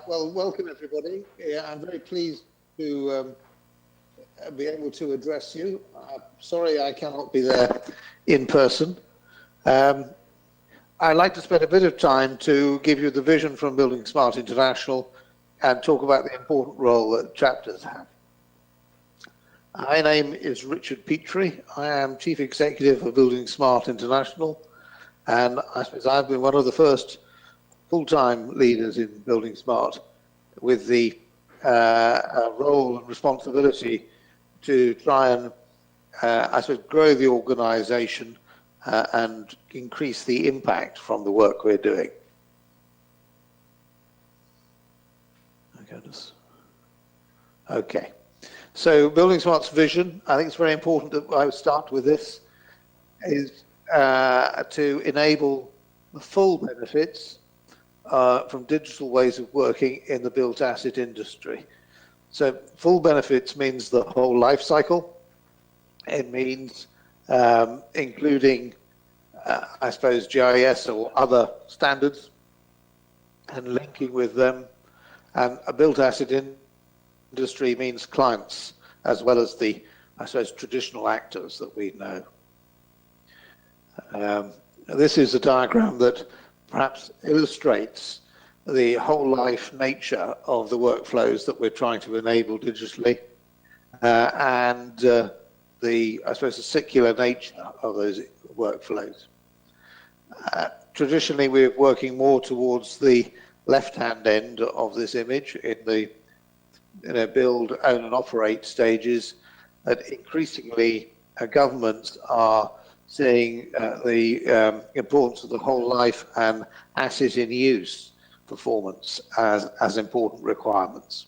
Well, welcome everybody. I'm very pleased to be able to address you. Sorry I cannot be there in person. I'd like to spend a bit of time to give you the vision from Buildingsmart International and talk about the important role that chapters have. My name is Richard Petrie. I am Chief Executive of Buildingsmart International, and I suppose I've been one of the first full-time leaders in Buildingsmart with the role and responsibility to try and, I suppose, grow the organization and increase the impact from the work we're doing. Okay, so Buildingsmart's vision, I think it's very important that I start with this, is to enable the full benefits from digital ways of working in the built asset industry. So full benefits means the whole life cycle. It means including, I suppose, GIS or other standards and linking with them. And a built asset industry means clients as well as the, I suppose, traditional actors that we know. This is a diagram that perhaps illustrates the whole life nature of the workflows that we're trying to enable digitally and the, I suppose, the secular nature of those workflows. Traditionally, we're working more towards the left-hand end of this image in the build, own and operate stages, that increasingly governments are seeing the importance of the whole life and asset in use performance as important requirements.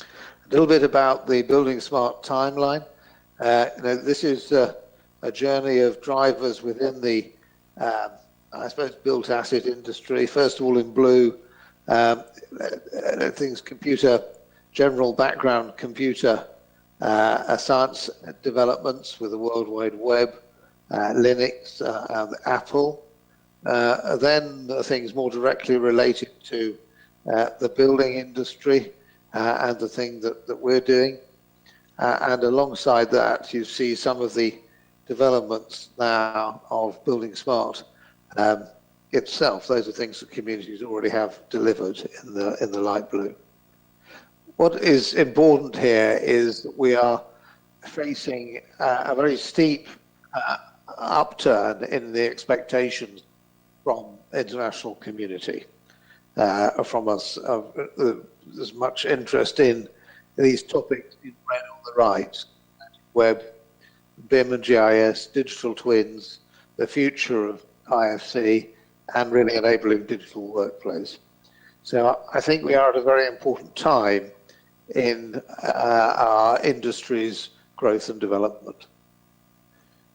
A little bit about the Buildingsmart timeline. This is a journey of drivers within the, I suppose, built asset industry. First of all, in blue, things computer, general background computer science developments with the World Wide Web, Linux, and Apple. Then things more directly related to the building industry and the thing that we're doing. And alongside that, you see some of the developments now of Buildingsmart itself. Those are things that communities already have delivered in the light blue. What is important here is that we are facing a very steep upturn in the expectations from international community, from us. There's much interest in these topics in red on the right: web, BIM and GIS, digital twins, the future of IFC, and really enabling digital workflows. So I think we are at a very important time in our industry's growth and development.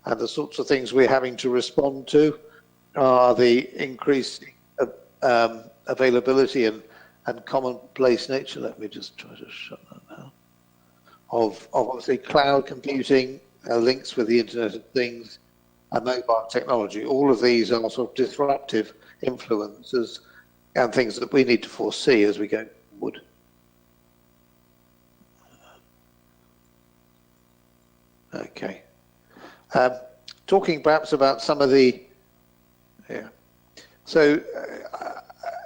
And the sorts of things we're having to respond to are the increased availability and commonplace nature. Let me just try to shut that down. Of obviously cloud computing, links with the Internet of Things, and mobile technology. All of these are sort of disruptive influences and things that we need to foresee as we go forward. Okay. Talking perhaps about some of the, So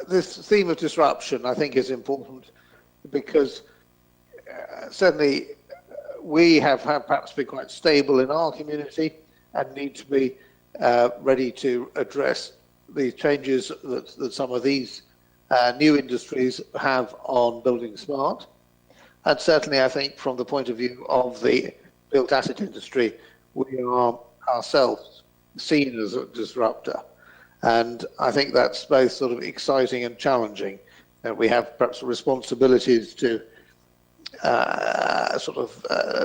this theme of disruption, I think, is important because certainly we have perhaps been quite stable in our community and need to be ready to address the changes that some of these new industries have on Buildingsmart. And certainly, I think, from the point of view of the built asset industry, we are ourselves seen as a disruptor. And I think that's both sort of exciting and challenging. We have perhaps responsibilities to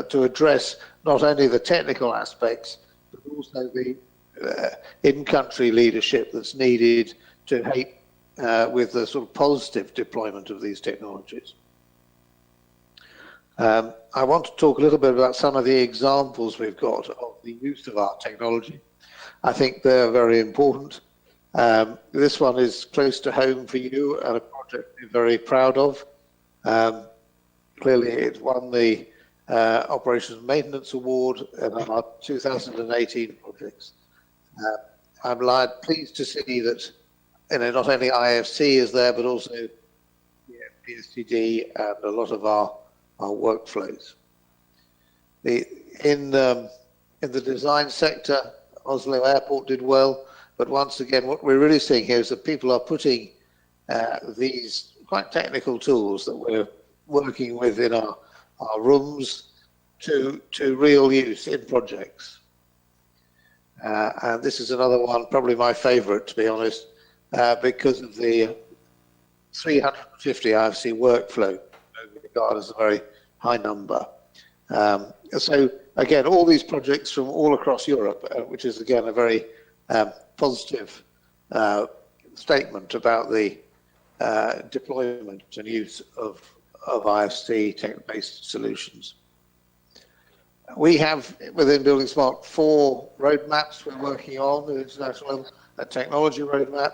to address not only the technical aspects, but also the in-country leadership that's needed to help with the sort of positive deployment of these technologies. I want to talk a little bit about some of the examples we've got of the use of our technology. I think they're very important. This one is close to home for you and a project we're very proud of. Clearly, it won the Operations and Maintenance Award in our 2018 projects. I'm pleased to see that not only IFC is there, but also PSTD and a lot of our workflows. In the design sector, Oslo Airport did well, but once again, what we're really seeing here is that people are putting these quite technical tools that we're working with in our rooms to real use in projects. And this is another one, probably my favorite, to be honest, because of the 350 IFC workflow, regarded as a very high number. So again, all these projects from all across Europe, which is again a very positive statement about the deployment and use of IFC tech-based solutions. We have within Buildingsmart 4 roadmaps we're working on, the international technology roadmap,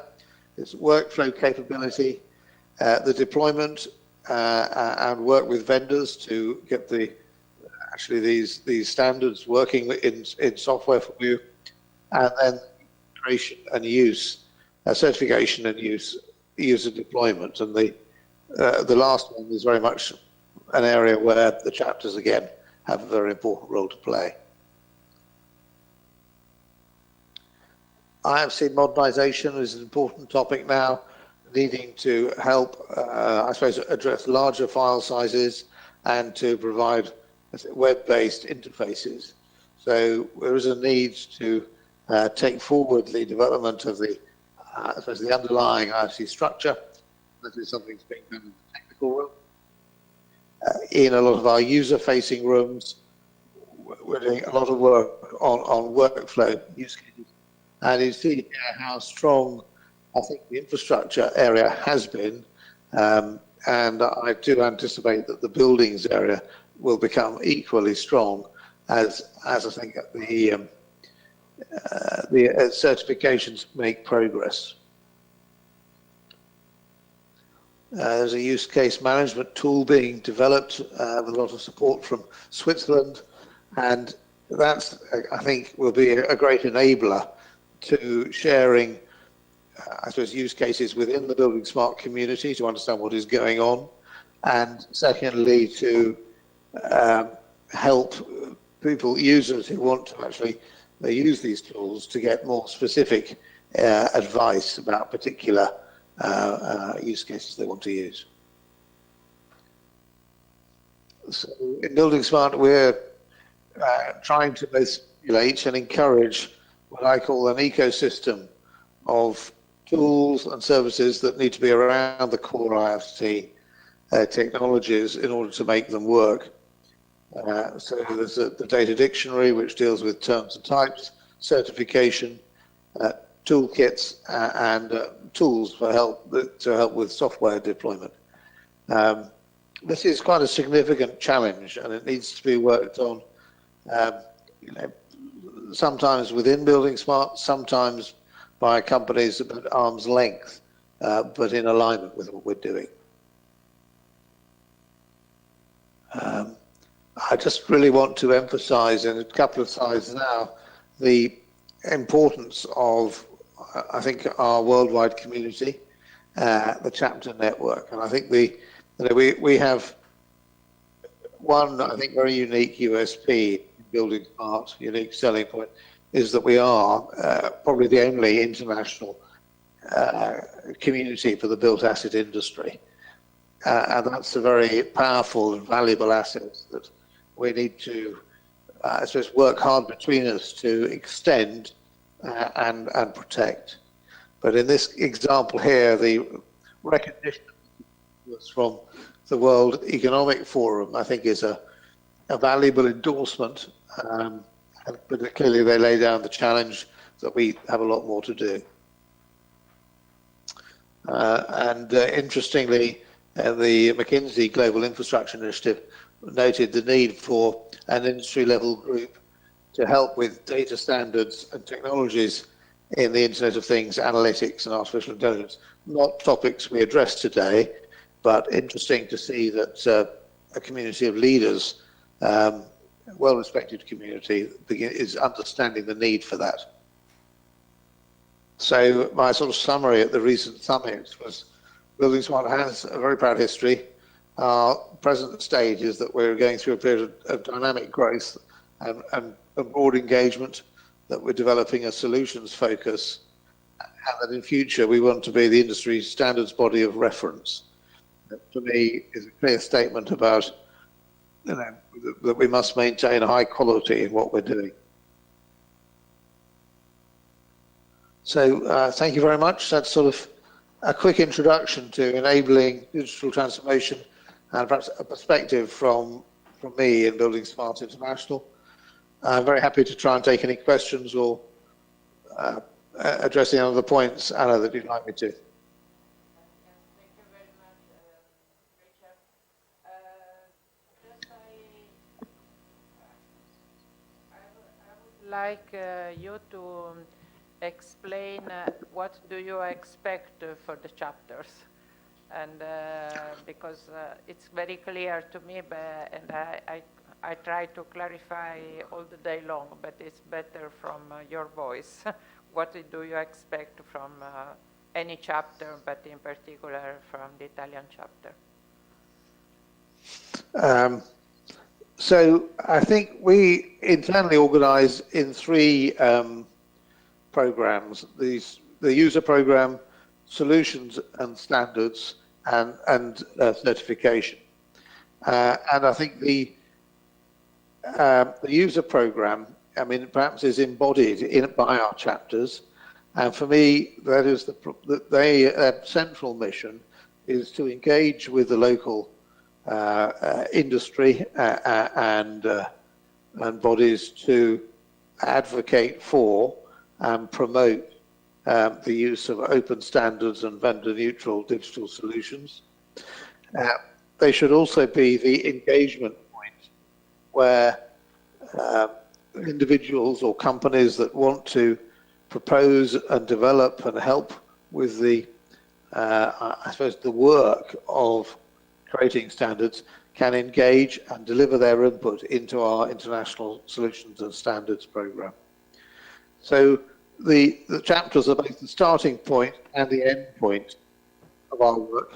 it's workflow capability, the deployment and work with vendors to get these standards working in software for you, and then creation and use, certification and user deployment. And the last one is very much an area where the chapters again have a very important role to play. IFC modernization is an important topic now, needing to help, I suppose, address larger file sizes and to provide web-based interfaces. So there is a need to take forward the development of the underlying IFC structure. That is something that's being done in the technical room. In a lot of our user-facing rooms, we're doing a lot of work on workflow use cases. And you see how strong I think the infrastructure area has been, and I do anticipate that the buildings area will become equally strong as I think the certifications make progress. There's a use case management tool being developed with a lot of support from Switzerland, and that's, I think, will be a great enabler to sharing, I suppose, use cases within the Buildingsmart community to understand what is going on, and secondly, to help users who want to actually use these tools to get more specific advice about particular use cases they want to use. So in Buildingsmart, we're trying to both stimulate and encourage what I call an ecosystem of tools and services that need to be around the core IFC technologies in order to make them work. So there's the data dictionary, which deals with terms and types, certification, toolkits, and tools to help with software deployment. This is quite a significant challenge, and it needs to be worked on, sometimes within Buildingsmart, sometimes by companies at arm's length, but in alignment with what we're doing. I just really want to emphasize in a couple of slides now the importance of, I think, our worldwide community, the chapter network. And I think we have one, I think, very unique USP in Buildingsmart, unique selling point, is that we are probably the only international community for the built asset industry. And that's a very powerful and valuable asset that we need to, I suppose, work hard between us to extend and protect. But in this example here, the recognition was from the World Economic Forum, I think, is a valuable endorsement. But clearly they lay down the challenge that we have a lot more to do. Interestingly, the McKinsey Global Infrastructure Initiative noted the need for an industry-level group to help with data standards and technologies in the Internet of Things, analytics and artificial intelligence. Not topics we address today, but interesting to see that a community of leaders, well-respected community, is understanding the need for that. So my sort of summary at the recent summit was Buildingsmart has a very proud history. Our present stage is that we're going through a period of dynamic growth and broad engagement, that we're developing a solutions focus, and that in future we want to be the industry standards body of reference. That for me is a clear statement about, you know, that we must maintain a high quality in what we're doing. So thank you very much. That's sort of a quick introduction to enabling digital transformation and perhaps a perspective from me in Buildingsmart International. I'm very happy to try and take any questions or address any other points, Anna, that you'd like me to. Yes, thank you very much, Richard. I would like you to explain what do you expect for the chapters, and because it's very clear to me, and I try to clarify all the day long, but it's better from your voice. What do you expect from any chapter, but in particular from the Italian chapter? So I think we internally organize in three programs: the user program, solutions and standards, and certification. And I think the user program, I mean, perhaps is embodied by our chapters, and for me, that is their central mission is to engage with the local industry and bodies to advocate for and promote the use of open standards and vendor-neutral digital solutions. They should also be the engagement point where individuals or companies that want to propose and develop and help with the, I suppose, the work of creating standards can engage and deliver their input into our international solutions and standards program. So the chapters are both the starting point and the end point of our work.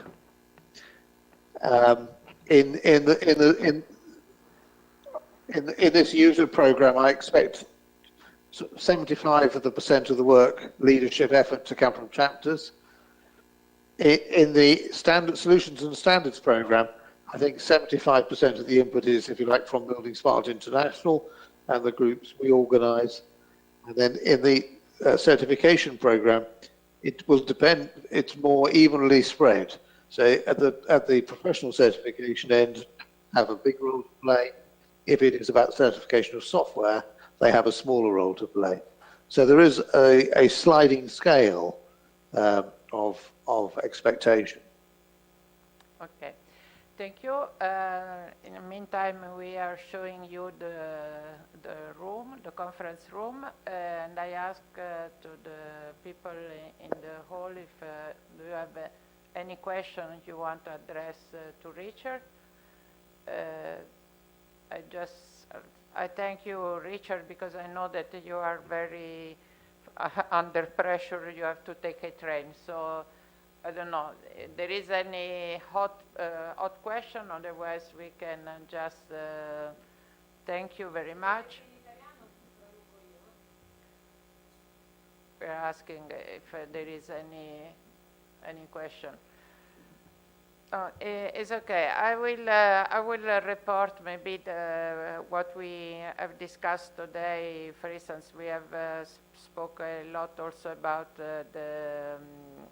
In this user program, I expect 75% of the work, leadership effort, to come from chapters. In the standard solutions and standards program, I think 75% of the input is, if you like, from Buildingsmart International and the groups we organize. And then in the certification program, it will depend, it's more evenly spread. So at the professional certification end, have a big role to play. If it is about certification of software, they have a smaller role to play. So there is a sliding scale of expectation. Okay, thank you. In the meantime, we are showing you the room, the conference room, and I ask to the people in the hall if do you have any question you want to address to Richard. I thank you, Richard, because I know that you are very under pressure. You have to take a train, so I don't know. There is any hot question? Otherwise, we can just thank you very much. We're asking if there is any question. It's okay. I will report maybe what we have discussed today. For instance, we have spoke a lot also about the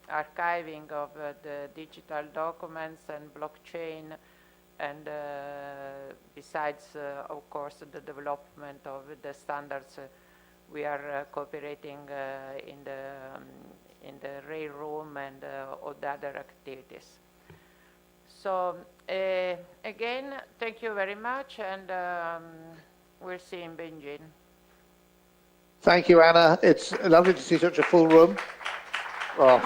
archiving of the digital documents and blockchain, and besides, of course, the development of the standards. We are cooperating in the rail room and all the other activities. So again, thank you very much, and we'll see you in Beijing. Thank you, Anna. It's lovely to see such a full room. Well,